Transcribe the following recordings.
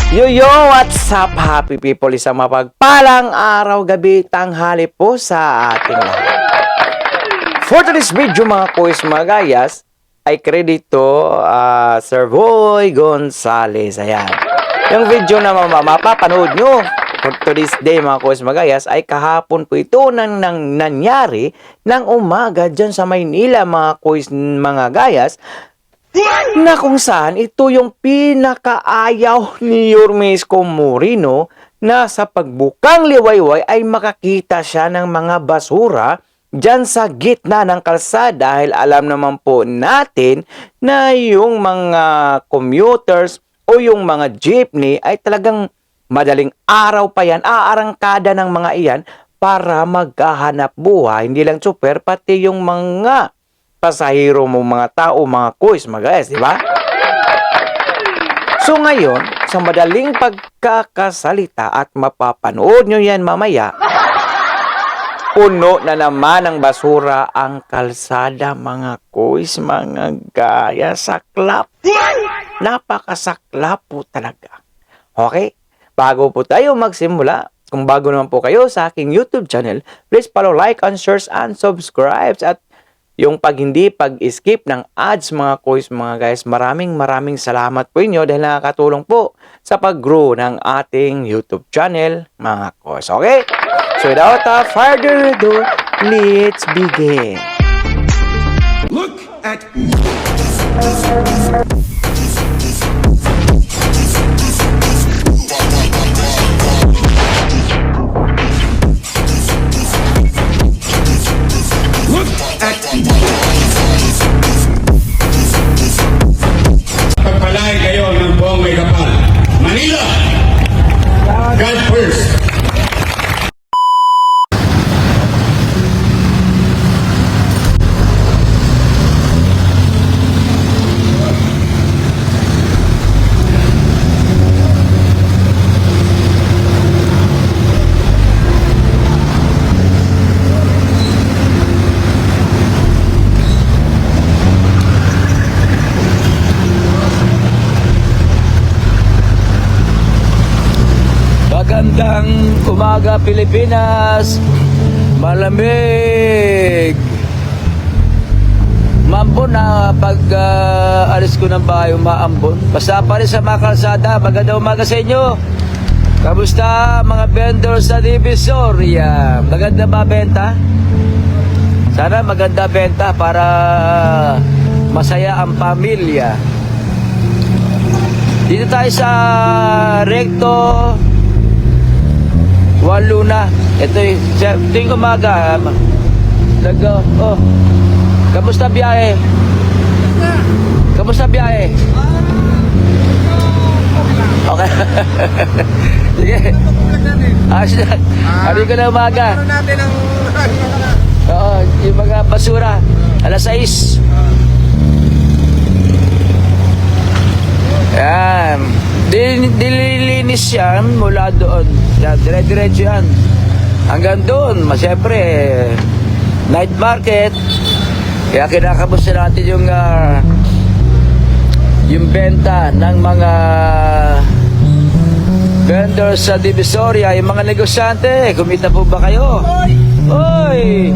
Yo, what's up, happy people? Isang mapagpalang araw, gabi, tanghali po sa ating lahat. For today's video, mga kuis, mga gayas, ay kredito Sir Boy Gonzales. Ayan. Yung video na mapapanood nyo for today's day, mga kuis, mga gayas, ay kahapon po ito nang nangyari ng umaga dyan sa Maynila, mga kuis, mga gayas, na kung saan ito yung pinakaayaw ni Yormesco Morino na sa pagbukang liwayway ay makakita siya ng mga basura dyan sa gitna ng kalsada dahil alam naman po natin na yung mga commuters o yung mga jeepney ay talagang madaling araw pa yan, aarangkada ng mga iyan para maghahanap buhay, hindi lang super, pati yung mga pasahero mo, mga tao, mga kuis, mga guys, di ba? So ngayon, sa madaling pagkakasalita at mapapanood nyo yan mamaya, puno na naman ng basura ang kalsada, mga kuis, mga gaya, saklap. Napakasaklap po talaga. Okay? Bago po tayo magsimula, kung bago naman po kayo sa aking YouTube channel, please follow, like, and share, and subscribe. At yung pag-skip ng ads, mga kuis, mga guys, maraming salamat po inyo dahil nakakatulong po sa pag-grow ng ating YouTube channel, mga kuis. Okay? So without further ado, let's begin. Look at pagpalain kayo ng buong may kapal. Manila, God first. Magandang umaga, Pilipinas. Malamig. Maambon na pag alis ko ng bahay, umaambon. Basta pa rin sa mga kalsada. Magandang umaga sa inyo. Kamusta mga vendors sa Divisoria? Maganda ba benta? Sana maganda benta para masaya ang pamilya. Dito tayo sa Recto Luna. Ito yung umaga. Kamusta biyahe? Kamusta biyahe? Okay. Sige. Ano ka na umaga? Oo, yung mga basura. Alas 6. Yan. Dililinis yan mula doon. Yan, dire-diretso yan. Hanggang doon, siyempre, night market. Kaya kinakamusta natin yung benta ng mga vendors sa Divisoria, yung mga negosyante. Kumita po ba kayo? Hoy!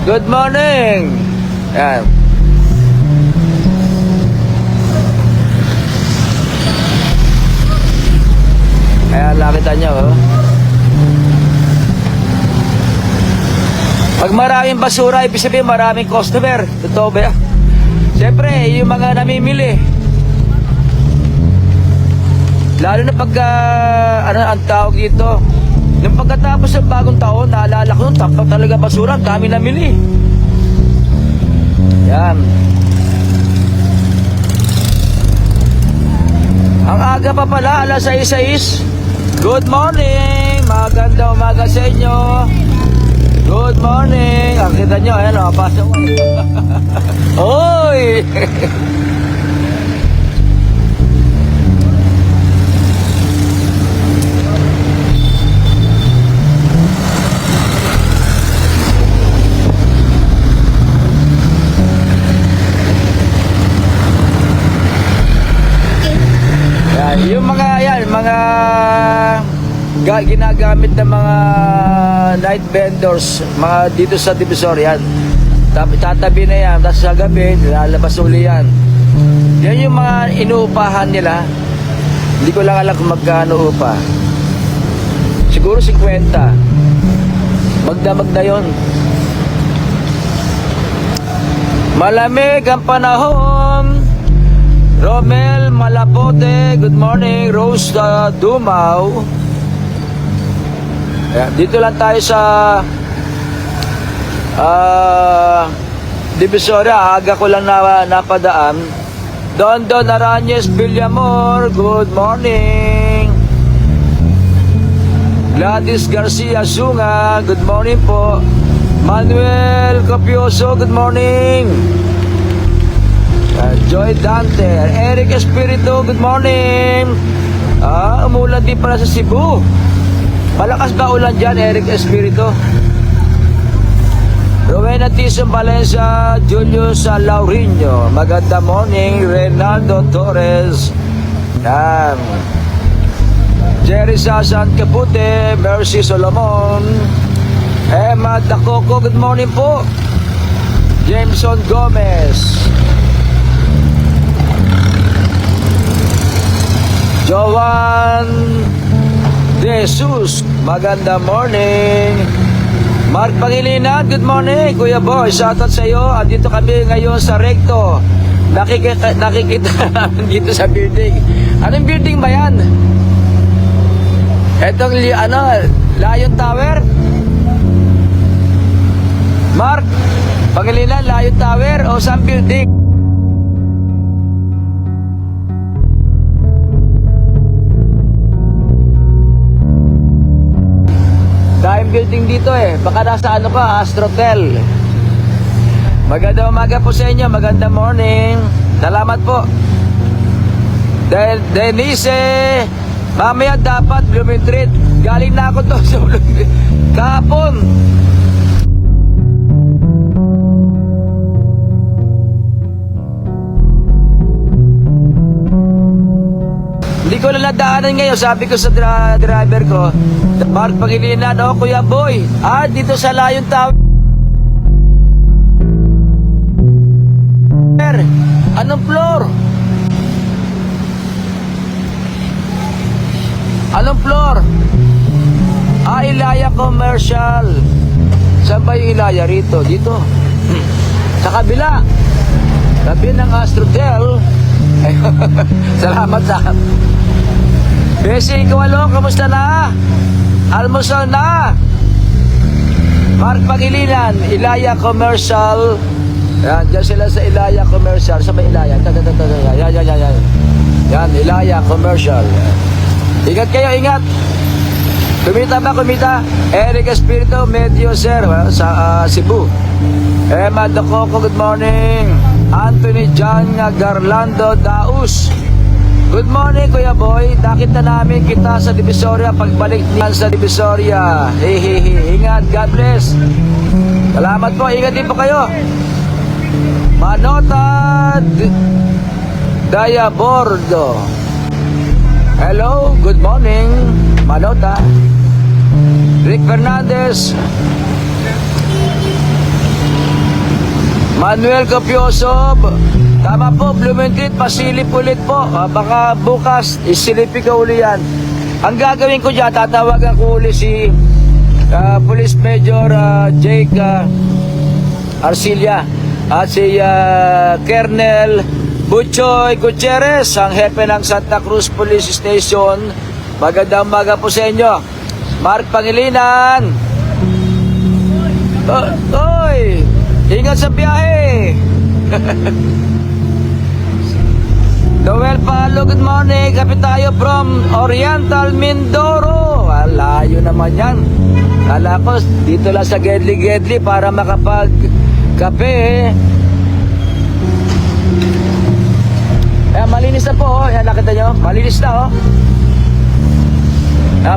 Good morning! Yan. Kaya nakita nyo, oh. Pag maraming basura, ibig sabihin maraming customer. Totoo ba? Siyempre, yung mga namimili. Lalo na pag, ano ang tawag dito? Yung pagkatapos ng bagong taon, naalala ko, tapak talaga basura, ang dami namili. Yan. Ang aga pa pala, alas 6:06. Good morning! Magandang umaga sa inyo. Good morning! Ang kita nyo, ayan o, pasok. Hoy! mga ginagamit ng mga night vendors, mga dito sa Divisoria. Tatabi na yan, tapos sa gabi, lalabas uli yan. Yan yung mga inuupahan nila. Hindi ko lang alam kung magkano upa. Siguro 50. Magdamag na yun. Malamig ang panahon. Romel Malapote, good morning. Rose Dumaw. Ayan, dito lang tayo sa Divisoria. Aga ko lang napadaan. Don Aranez Villamor, good morning. Gladys Garcia Sunga, good morning po. Manuel Copioso, good morning. Joy Dante, Eric Espiritu, good morning. Umulan din pala sa Cebu. Malakas ba ulan dyan, Eric Espiritu? Rowena Tison Valencia, Julius Laurino, maganda morning. Reynaldo Torres, Jerry Sasan Capute, Mercy Solomon, Emma Dacoco, good morning po. Jameson Gomez, Joan Jesus, maganda morning. Mark Pangilinan, good morning. Kuya Boy, shoutout sa iyo. Dito kami ngayon sa Recto. Nakikita namin dito sa building. Anong building ba yan? Etong Lion Tower? Mark Pangilinan, Lion Tower o saan building? Dahil building dito baka nasa Astrotel. Magandang umaga po sa inyo, magandang morning. Salamat po. Denise, mamaya dapat Blooming Treat. Galing na ako to sa Blooming kahapon. Hindi ko lang nadaanan ngayon. Sabi ko sa driver ko, Mark Pangilinan, Kuya Boy, dito sa Lion Tower. Anong floor? Anong floor? Ilaya Commercial. Saan ba yung Ilaya rito? Dito. Sa kabila. Tabi ng Astrotel. Salamat sa Besi, Kawalo, kamusta na? Almusal na. Mark Pangilinan, Ilaya Commercial. Yan, dyan sila sa Ilaya Commercial. Sa may Ilaya. Yan. Yan, Ilaya Commercial. Ingat kayo, ingat. Kumita ba, kumita? Eric Espiritu, Medio Sir, sa Cebu. Emma Dacoco, good morning. Anthony John Garlando Daus, good morning, Kuya Boy. Nakita namin kita sa Divisoria. Pagbalik niyan sa Divisoria. Ingat, God bless. Salamat po, ingat din po kayo. Manota Daya Bordo, hello, good morning, Manota. Rick Fernandez, Manuel Copioso, tama po, Blooming Treat, pasilip ulit po. Baka bukas, isilipin ka uli yan. Ang gagawin ko dyan, tatawagan ko uli si Police Major Jake Arcilia at si Colonel Butchoy Gutierrez, ang hepe ng Santa Cruz Police Station. Magandang umaga po sa inyo. Mark Pangilinan, oy, ingat sa biyahe. Noel Palo, good morning. Kapit tayo from Oriental Mindoro. Layo naman yan. Kala ko dito lang sa Gedli para makapag-kape. Malinis na po. Yan, nakita nyo? Malinis na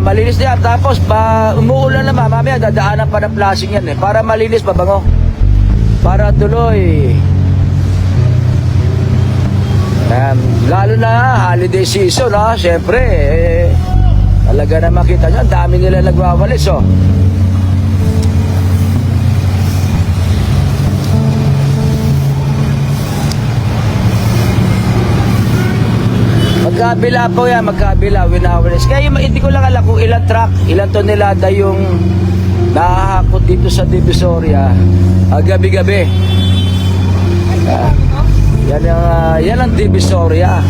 malinis na yan. Tapos umuulan naman, mamaya dadaanan pa ng flashing yan para malinis, mabango. Para tuloy. Lalo na holiday season, siyempre Talaga na makita nyo, ang dami nila nagwawalis, oh. Magkabila po yan, magkabila, winawalis. Kaya hindi ko lang alam kung ilang truck, ilang tonelada yung nakahakot dito sa Divisoria gabi-gabi. Yan ang Divisoria.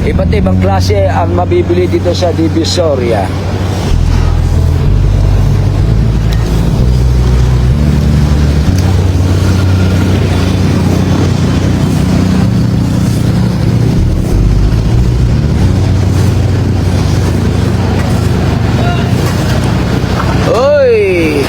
Iba't ibang klase ang mabibili dito sa Divisoria. Oy!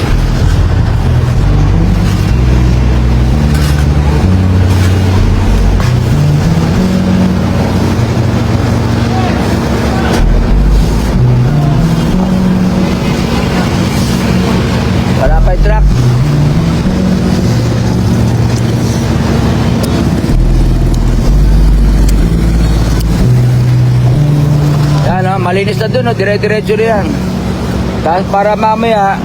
Wala pa yung truck. Yan, oh, malinis na dun, oh, dire-diretso na yan. Tapos para mamaya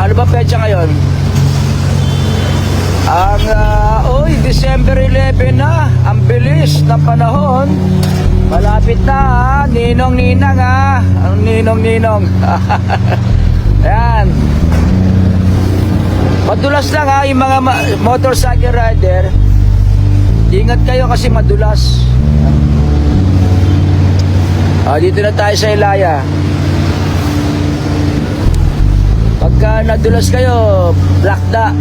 ano ba petsa ngayon? December 11 na. Ang bilis ng panahon. Malapit na, ha? Ninong-ninang, ha? Ang ninong-ninong. Ayan. Madulas lang, ha? Yung mga motorcycle rider, ingat kayo kasi madulas. Dito na tayo sa Ilaya. Pagka nadulas kayo, lakda.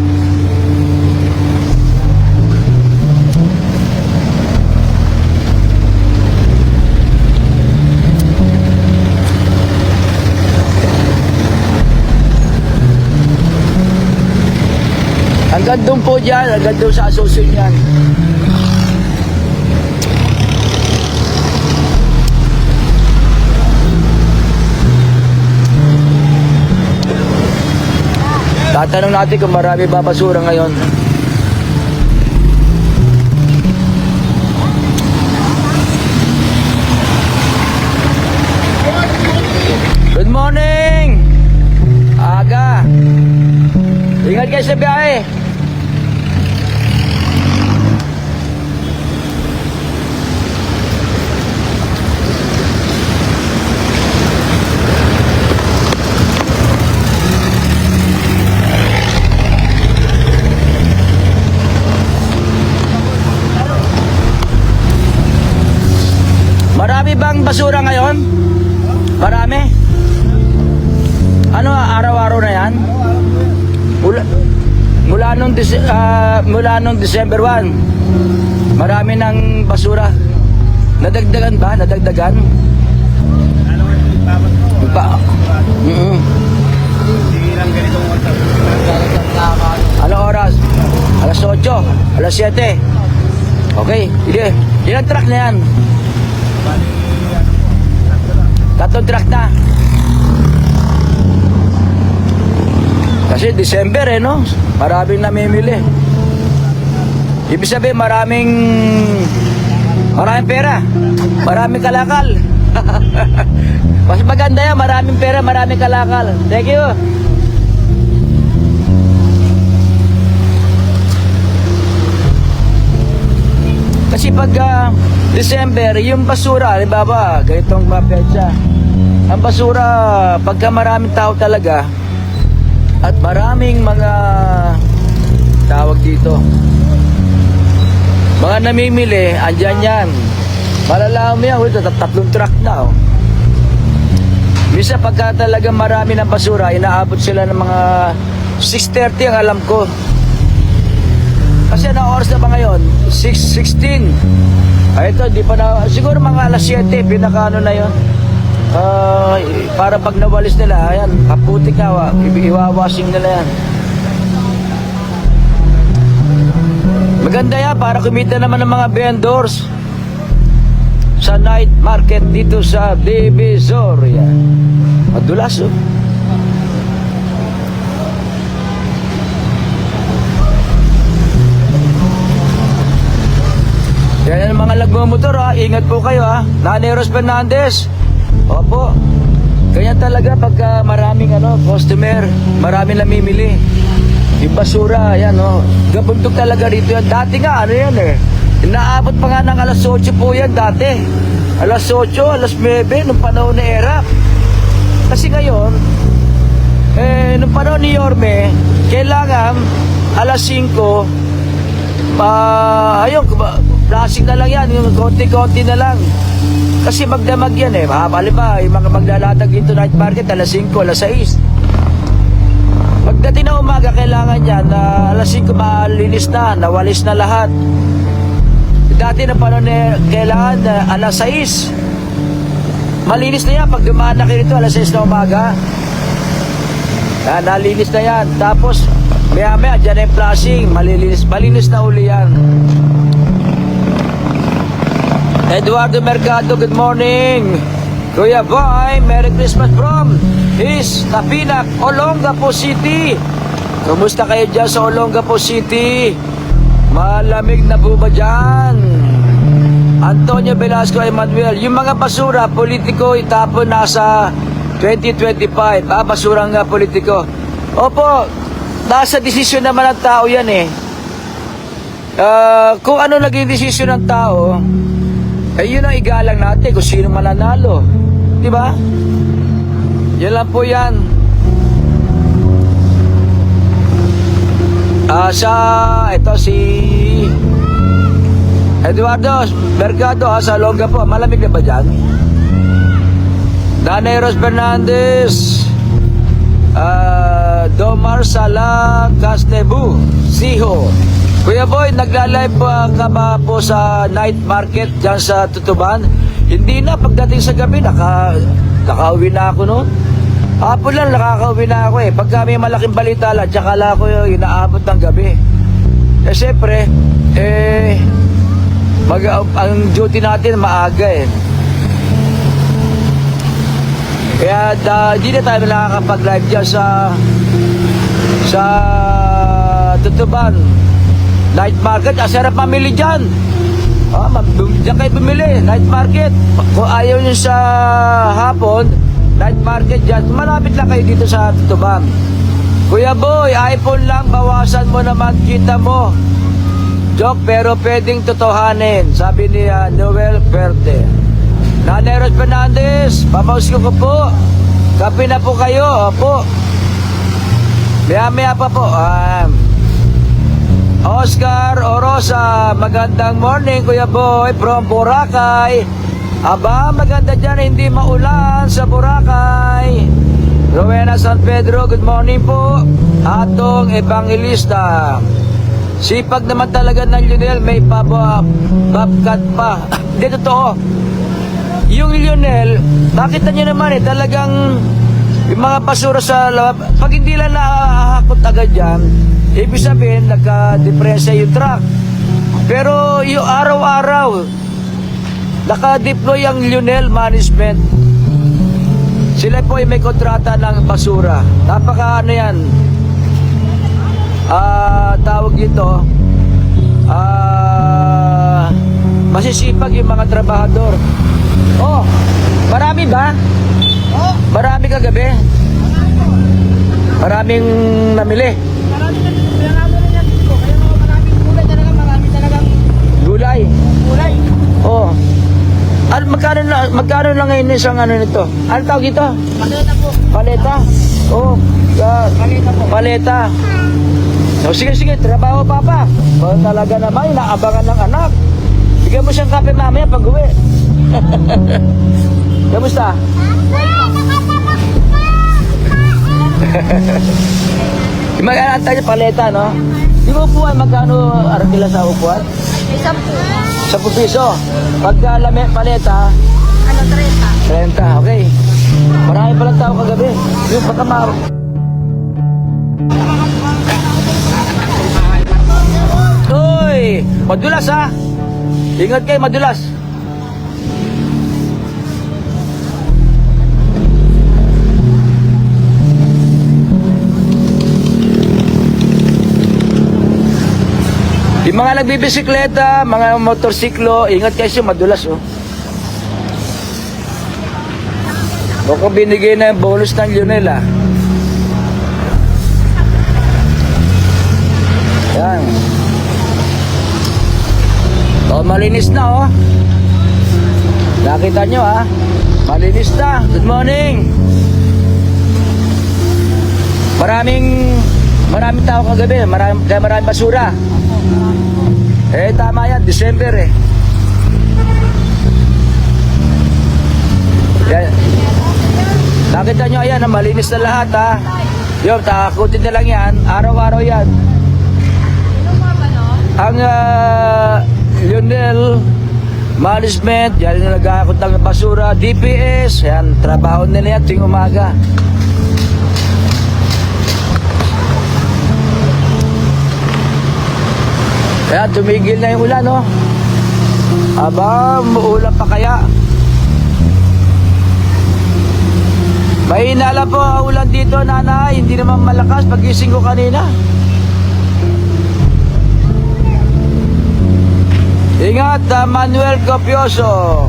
Hanggang doon po dyan, hanggang doon sa Asusun yan. Tatanong natin kung marami ba basura ngayon. Good morning! Aga! Ingat kayo sa biyahe! Marami bang basura ngayon? Marami? Ano, araw-araw na yan? Mula nung December 1, marami ng basura. Nadagdagan ba? Nadagdagan? Ano oras? Alas 8, alas 7. Okay, hindi. Ilang truck na yan? 3 truck na. Kasi December no? Maraming namimili. Ibig sabihin maraming pera. Maraming kalakal. Mas maganda yan, maraming pera, maraming kalakal. Thank you. Kasi pag December, yung basura, halimbawa, ganitong mapetsa. Ang basura, pagka maraming tao talaga, at maraming mga tawag dito, mga namimili, andyan yan. Malalaman mo yan, 3 truck na. Misa pagka talaga marami ng basura, inaabot sila ng mga 6:30 ang alam ko. Kasi na oras na ba ngayon? 6:16. Ito, di pa na, siguro mga alas 7, pinakaano na yun. Para pag nawalis nila, ayan, kaputik na, iwawashing nila yan. Maganda yan, para kumita naman ng mga vendors sa night market dito sa Divisoria. Madulas, oh. Yung mga nagmumotor ha, ingat po kayo ha. Nanay Ros Fernandez. Opo. Kaya talaga pagka maraming customer, maraming namimili. Yung basura, yan gabundok talaga rito yan. Dati nga, yan eh. Inaabot pa nga ng alas 8 po yan dati. Alas 8, alas 9, nung panahon ni ERAP. Kasi ngayon, nung panahon ni Yorme, kailangan alas 5, plastic na lang yan, yung konti-konti na lang. Kasi magdamag yan eh. Halimbawa, yung mga maglalatag dito night market, alas 5, alas 6. Pagdating na umaga, kailangan yan na alas 5 malinis na, nawalis na lahat. Dati na paano kailangan alas 6. Malinis na yan. Pag dumaan na kayo rito, alas 6 na umaga. Nalinis na yan. Tapos, maya-maya, dyan na yung flashing. Malinis na uli yan. Eduardo Mercado, good morning. Kuya Boy, Merry Christmas from his Tapinak, Olongapo City. Kumusta kayo dyan sa Olongapo City? Malamig na po ba dyan? Antonio Velasco Emmanuel, yung mga basura, politiko, itapon nasa 2025. Basurang politiko. Opo, nasa desisyon naman ng tao yan eh. Kung ano naging desisyon ng tao, yun ang igalang natin kung sino mananalo. Diba? Yan lang po yan. Ito si Eduardo Mercado sa Olonga po. Malamig na ba dyan? Nanay Ros Fernandez, Domar Sala Castebu, Siho. Kuya Boy, nagla-live ka ba po sa night market dyan sa Tutuban? Hindi na, pagdating sa gabi, nakauwi na ako noon. Hapon lang, nakakauwi na ako eh. Pagka may malaking balita lang, tsaka lang ako yung inaabot ng gabi. Siyempre, ang duty natin maaga eh. Kaya di na tayo nakakapag-live dyan sa Tutuban night market. Sarap mamili dyan. Diyan kayo bumili, night market. Kung ayaw nyo sa hapon, night market dyan, malapit lang kayo dito sa Tutuban. Kuya Boy, iPhone lang, bawasan mo naman kita mo. Joke, pero pwedeng totohanin, sabi ni Noel Verde. Nanay Ros Fernandez, papaus ko po. Kape na po kayo, opo. Maya-maya pa po. Oscar Orosa, magandang morning Kuya Boy from Boracay. Aba, maganda dyan, hindi maulan sa Boracay. Rowena San Pedro, good morning po. Atong Evangelista. Sipag naman talaga ng Lionel, may babkat pa. Hindi totoo. Yung Lionel, nakita nyo naman talagang yung mga basura sa lab, pag hindi lang nakahakot agad dyan, ibig sabihin, nagka-depresya yung truck. Pero yung araw-araw, naka-deploy ang Lionel Management. Sila po ay may kontrata ng basura. Napaka yan, tawag dito, masisipag yung mga trabahador. Oh, marami ba? Marami kagabi? Maraming namili? Gulay. Oh. Magkano lang ngayon isang nito? Ano tawag dito? Paleta po. Paleta? Oh, paleta po. Paleta. So, sige, trabaho papa. Oh, talaga naman, inaabangan ng anak. Bigyan mo siyang kape mamaya pag uwi. Kamusta? Magkano tayo paleta, no? Di ba upuan, magkano arkila sa upuan? 10 piso. Pagka paleta, 30. 30, okay. Marami palang tao kagabi. Yung baka Uy! Madulas ha! Ingat kayo, madulas. Yung mga nagbibisikleta, mga motorsiklo, ingat kayo, madulas oh. Baka binigay na yung bonus ng Lionel ah. Yan. Oh, malinis na oh. Nakita nyo ah. Malinis na. Good morning. Maraming tao kagabi. Maraming basura. Eh, tama yan. December eh. Yan. Nakita nyo, ayan, malinis na lahat ha. Yun, takakutin na lang yan. Araw-araw yan. Ang Lionel Management, yan yung nag-aakot ng basura. DPS, yan, trabaho nila yan tuwing umaga. Kaya tumigil na yung ulan, no? Aba, muulan pa kaya? Mahina lang po ang ulan dito, nanay. Hindi naman malakas pagising ko kanina. Ingat, Manuel Copioso.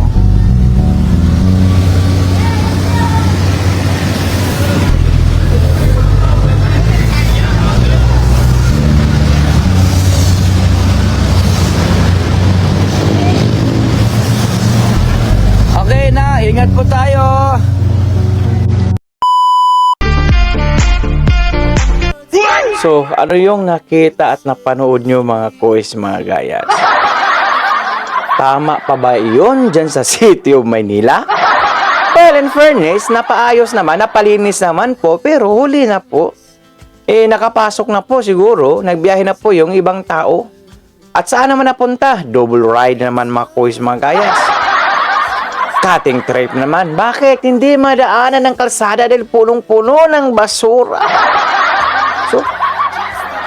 Okay na, ingat po tayo. So, ano yung nakita at napanood nyo mga kois, mga gayas? Tama pa ba yun dyan sa City of Maynila? Well, in fairness, napaayos naman, napalinis naman po, pero huli na po. Eh, nakapasok na po siguro, nagbiyahe na po yung ibang tao. At saan naman napunta? Double ride naman mga kois, mga gayas. Cutting trip naman. Bakit hindi madaanan ng kalsada dahil punong-puno ng basura? So,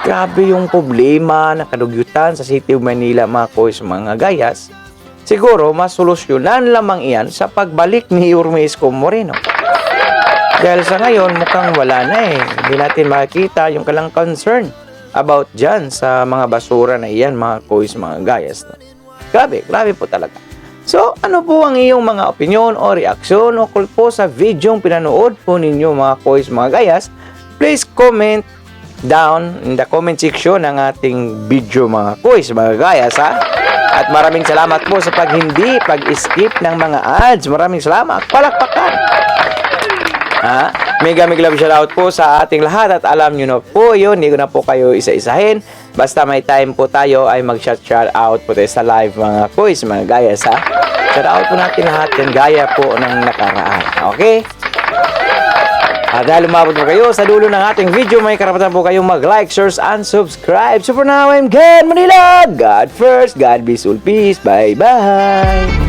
grabe yung problema na kadugyutan sa City of Manila, mga kois, mga gayas. Siguro, masolusyonan lamang iyan sa pagbalik ni Urmeisco Moreno. Dahil sa ngayon, mukhang wala na eh. Hindi natin makikita yung kalang concern about dyan sa mga basura na iyan, mga kois, mga gayas. Grabe, grabe po talaga. So, ano po ang iyong mga opinion o reaksyon ukol po sa videong pinanood po ninyo, mga kois, mga gayas? Please comment down in the comment section ng ating video, mga kois, mga gayas, ha? At maraming salamat po sa pag-skip ng mga ads. Maraming salamat. Palakpakan. Ha? Mega love shoutout po sa ating lahat at alam nyo na po yun. Hindi ko na po kayo isa-isahin. Basta may time po tayo ay mag-shoutout po tayo sa live, mga kois, mga gayas, ha? Shoutout po natin lahat yan gaya po ng nakaraan. Okay? At dahil umabot mo kayo sa dulo ng ating video, may karapatan po kayong mag-like, share, and subscribe. So for now, I'm Ken Manila. God first, God bless all, peace. Bye-bye.